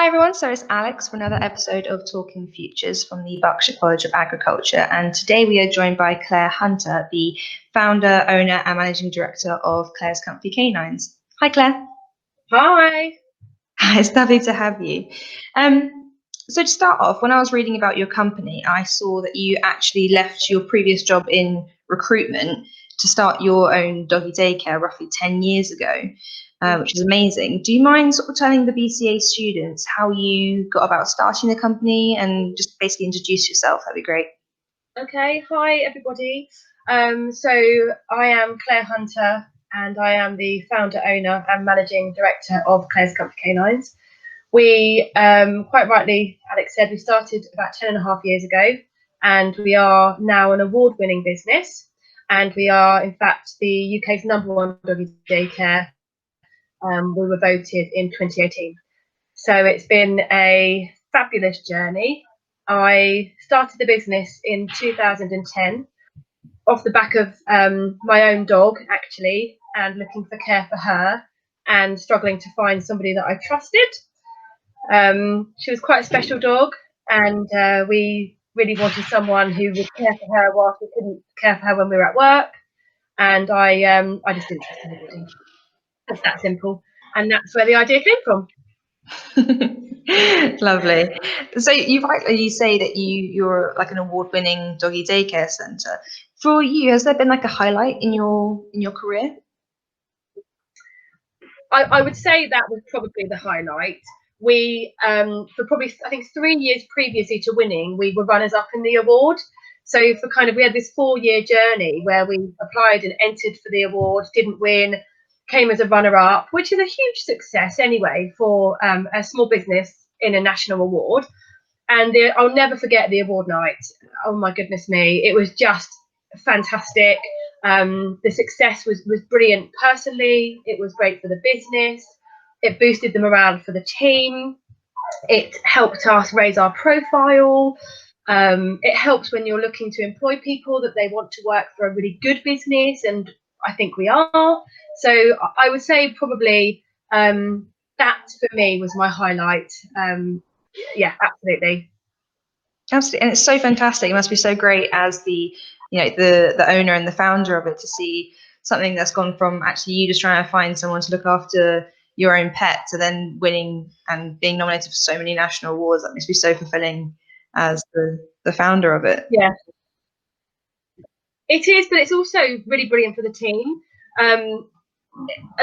Hi everyone, so it's Alex for another episode of Talking Futures from the Berkshire College of Agriculture, and today we are joined by Claire Hunter, the founder, owner and managing director of Claire's Comfy Canines. Hi Claire. Hi. It's lovely to have you. So to start off, when I was reading about your company, I saw that you actually left your previous job in recruitment to start your own doggy daycare roughly 10 years ago. Which is amazing. Do you mind sort of telling the BCA students how you got about starting the company and just basically introduce yourself? That'd be great. Okay, hi everybody. So I am Claire Hunter and I am the founder, owner and managing director of Claire's Comfy Canines. We, quite rightly, Alex said, we started about 10.5 years ago, and we are now an award-winning business, and we are in fact the UK's #1 doggy daycare. We were voted in 2018. So it's been a fabulous journey. I started the business in 2010 off the back of my own dog, actually, and looking for care for her and struggling to find somebody that I trusted. She was quite a special dog, and we really wanted someone who would care for her whilst we couldn't care for her when we were at work. And I just didn't trust anybody. It's that simple. And that's where the idea came from. Lovely. So you say that you're like an award-winning doggy daycare centre. For you, has there been like a highlight in your career? I would say that was probably the highlight. We for probably I think 3 years previously to winning, we were runners up in the award. So we had this 4-year journey where we applied and entered for the award, didn't win, came as a runner-up, which is a huge success anyway for a small business in a national award. And I'll never forget the award night. Oh my goodness me, it was just fantastic. The success was brilliant personally. It was great for the business. It boosted the morale for the team. It helped us raise our profile. It helps when you're looking to employ people that they want to work for a really good business, and I think we are. So I would say probably that for me was my highlight. Yeah, absolutely. Absolutely, and it's so fantastic. It must be so great as the owner and the founder of it to see something that's gone from actually you just trying to find someone to look after your own pet to then winning and being nominated for so many national awards. That must be so fulfilling as the founder of it. Yeah, it is, but it's also really brilliant for the team.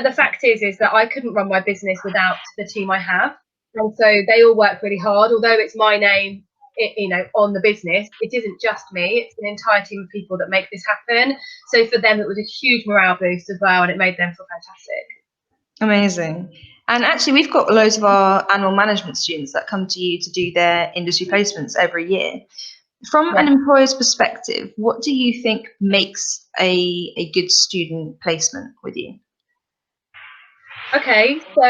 The fact is that I couldn't run my business without the team I have, and so they all work really hard. Although it's my name, on the business, it isn't just me. It's an entire team of people that make this happen. So for them, it was a huge morale boost as well, and it made them feel fantastic. Amazing. And actually, we've got loads of our animal management students that come to you to do their industry placements every year. From an employer's perspective, what do you think makes a good student placement with you? Okay, so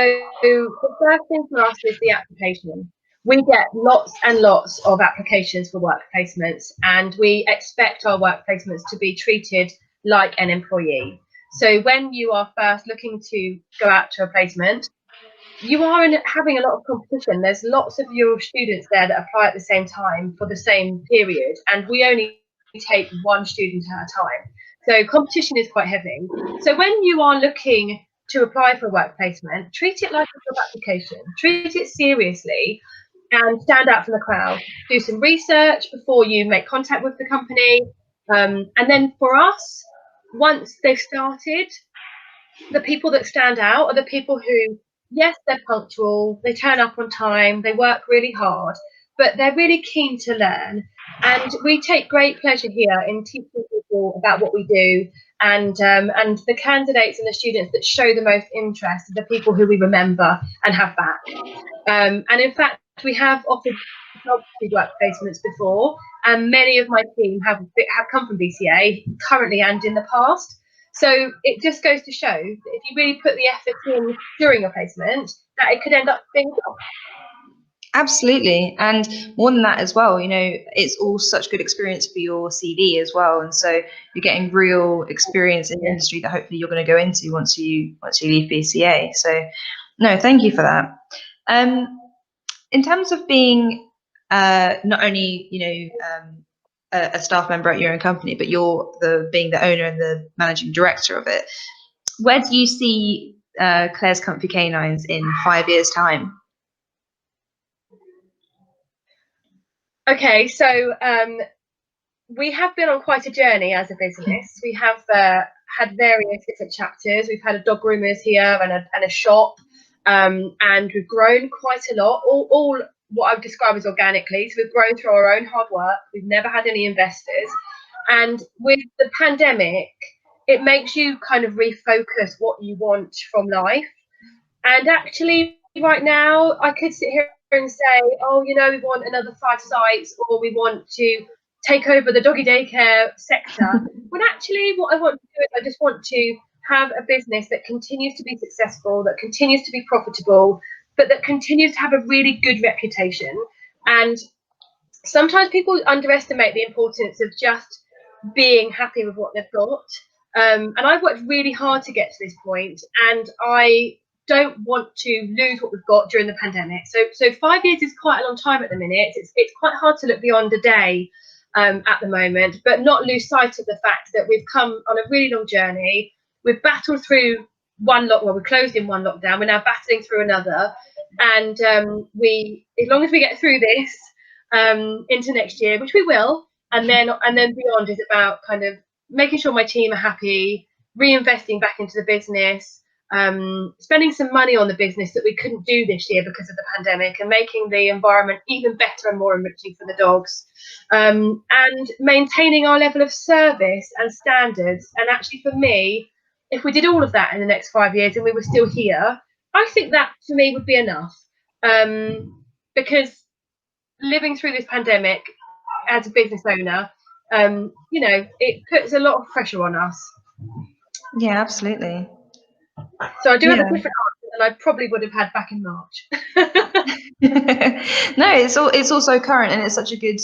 the first thing for us is the application. We get lots and lots of applications for work placements, and we expect our work placements to be treated like an employee. So when you are first looking to go out to a placement, you are having a lot of competition. There's lots of your students there that apply at the same time for the same period, and we only take one student at a time. So competition is quite heavy. So when you are looking to apply for a work placement, treat it like a job application. Treat it seriously and stand out from the crowd. Do some research before you make contact with the company. And then for us, once they've started, the people that stand out are the people who, yes, they're punctual, they turn up on time, they work really hard, but they're really keen to learn. And we take great pleasure here in teaching people about what we do. And the candidates and the students that show the most interest are the people who we remember and have back. And in fact, we have offered work placements before, and many of my team have come from BCA currently and in the past. So it just goes to show that if you really put the effort in during a placement, that it could end up being a job. Absolutely. And more than that as well, it's all such good experience for your CV as well. And so you're getting real experience in the industry that hopefully you're going to go into once you leave BCA. So no, thank you for that. In terms of being not only, a staff member at your own company, but you're being the owner and the managing director of it, where do you see Claire's Comfy Canines in 5 years' time? Okay, so we have been on quite a journey as a business. We have had various different chapters. We've had a dog groomers here and a shop, and we've grown quite a lot. All what I would describe as organically. So we've grown through our own hard work. We've never had any investors, and with the pandemic, it makes you kind of refocus what you want from life. And actually, right now, I could sit here and say, oh, we want another 5 sites, or we want to take over the doggy daycare sector. When actually, what I want to do is I just want to have a business that continues to be successful, that continues to be profitable, but that continues to have a really good reputation. And sometimes people underestimate the importance of just being happy with what they've got. And I've worked really hard to get to this point, and I don't want to lose what we've got during the pandemic. So 5 years is quite a long time at the minute. It's quite hard to look beyond a day at the moment, but not lose sight of the fact that we've come on a really long journey. We've battled through we closed in one lockdown. We're now battling through another, and as long as we get through this into next year, which we will, and then beyond, is about kind of making sure my team are happy, reinvesting back into the business, spending some money on the business that we couldn't do this year because of the pandemic, and making the environment even better and more enriching for the dogs, and maintaining our level of service and standards. And actually, for me, if we did all of that in the next 5 years and we were still here, I think that for me would be enough, because living through this pandemic as a business owner, it puts a lot of pressure on us. Yeah, absolutely. So I do have a different answer than I probably would have had back in March. No, it's also current, and it's such a good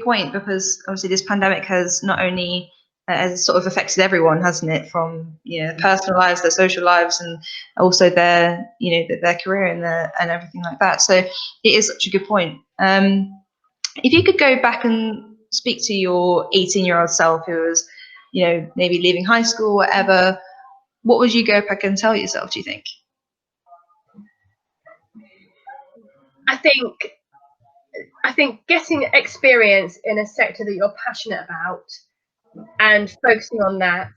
point, because obviously this pandemic has not only has sort of affected everyone, hasn't it? From their personal lives, their social lives, and also their their career and everything like that. So it is such a good point. If you could go back and speak to your 18-year-old self who was, maybe leaving high school, whatever, what would you go back and tell yourself, do you think? I think getting experience in a sector that you're passionate about and focusing on that.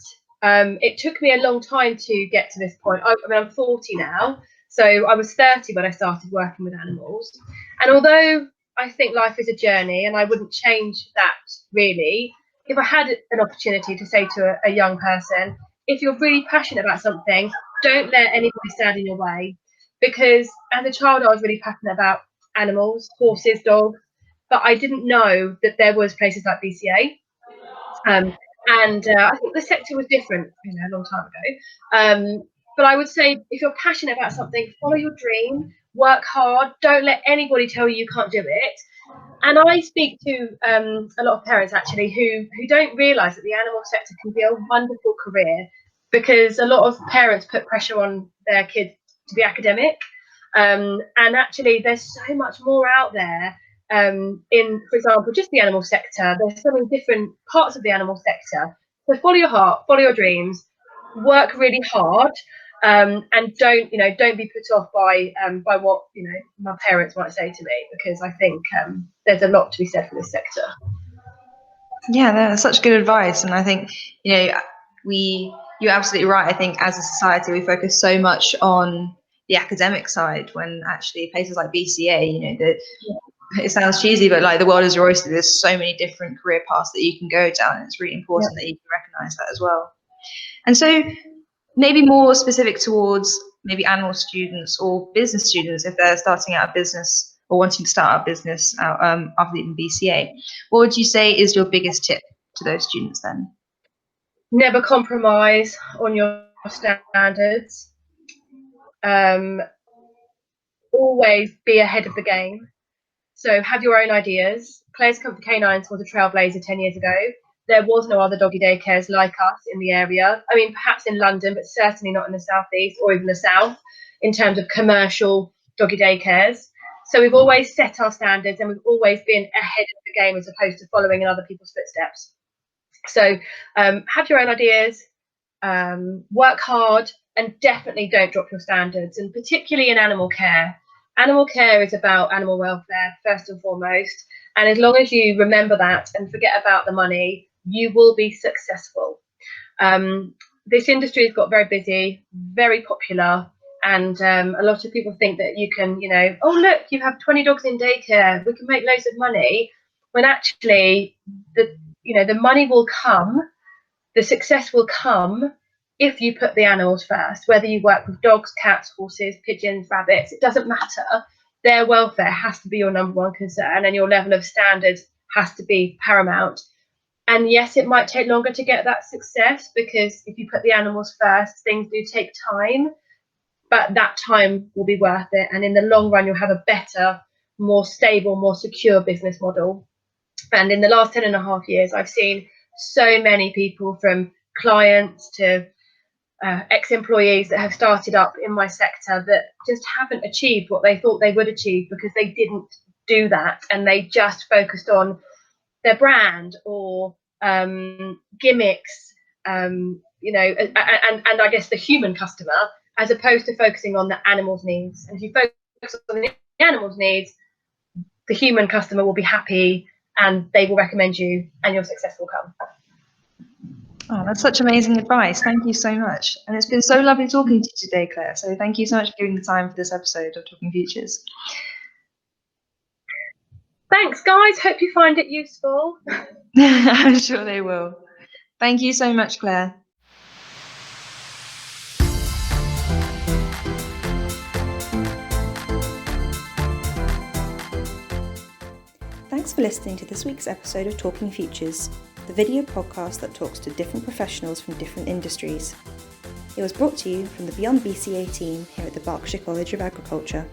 It took me a long time to get to this point. I mean, I'm 40 now, so I was 30 when I started working with animals. And although I think life is a journey, and I wouldn't change that really, if I had an opportunity to say to a young person, if you're really passionate about something, don't let anybody stand in your way. Because as a child, I was really passionate about animals, horses, dogs, but I didn't know that there was places like BCA. And I think the sector was different, a long time ago. But I would say, if you're passionate about something, follow your dream, work hard, don't let anybody tell you can't do it. And I speak to a lot of parents actually who don't realise that the animal sector can be a wonderful career, because a lot of parents put pressure on their kids to be academic. And actually, there's so much more out there. In, for example, just the animal sector, there's so many different parts of the animal sector. So follow your heart, follow your dreams, work really hard, and don't be put off by what my parents might say to me, because I think there's a lot to be said for this sector. Yeah, that's such good advice, and I think you're absolutely right. I think as a society we focus so much on the academic side, when actually places like BCA, it sounds cheesy, but like the world is your oyster. There's so many different career paths that you can go down, and it's really important that you can recognise that as well. And so maybe more specific towards maybe animal students or business students, if they're starting out a business or wanting to start a business after leaving BCA, what would you say is your biggest tip to those students then? Never compromise on your standards. Always be ahead of the game. So have your own ideas. Claire's Comfy Canines was a trailblazer 10 years ago. There was no other doggy daycares like us in the area. I mean, perhaps in London, but certainly not in the southeast or even the south in terms of commercial doggy daycares. So we've always set our standards, and we've always been ahead of the game as opposed to following in other people's footsteps. So have your own ideas, work hard, and definitely don't drop your standards. And particularly in animal care. Animal care is about animal welfare first and foremost. And as long as you remember that and forget about the money, you will be successful. This industry has got very busy, very popular, and a lot of people think that you can, oh look, you have 20 dogs in daycare, we can make loads of money. When actually the money will come, the success will come if you put the animals first. Whether you work with dogs, cats, horses, pigeons, rabbits, it doesn't matter. Their welfare has to be your number one concern, and your level of standards has to be paramount. And yes, it might take longer to get that success, because if you put the animals first, things do take time, but that time will be worth it. And in the long run, you'll have a better, more stable, more secure business model. And in the last 10.5 years, I've seen so many people, from clients to ex-employees, that have started up in my sector that just haven't achieved what they thought they would achieve, because they didn't do that, and they just focused on their brand or gimmicks, and I guess the human customer, as opposed to focusing on the animal's needs. And if you focus on the animal's needs, the human customer will be happy, and they will recommend you, and your success will come. Oh, that's such amazing advice. Thank you so much. And it's been so lovely talking to you today, Claire. So thank you so much for giving the time for this episode of Talking Futures. Thanks, guys. Hope you find it useful. I'm sure they will. Thank you so much, Claire. Thanks for listening to this week's episode of Talking Futures, the video podcast that talks to different professionals from different industries. It was brought to you from the Beyond BCA team here at the Berkshire College of Agriculture.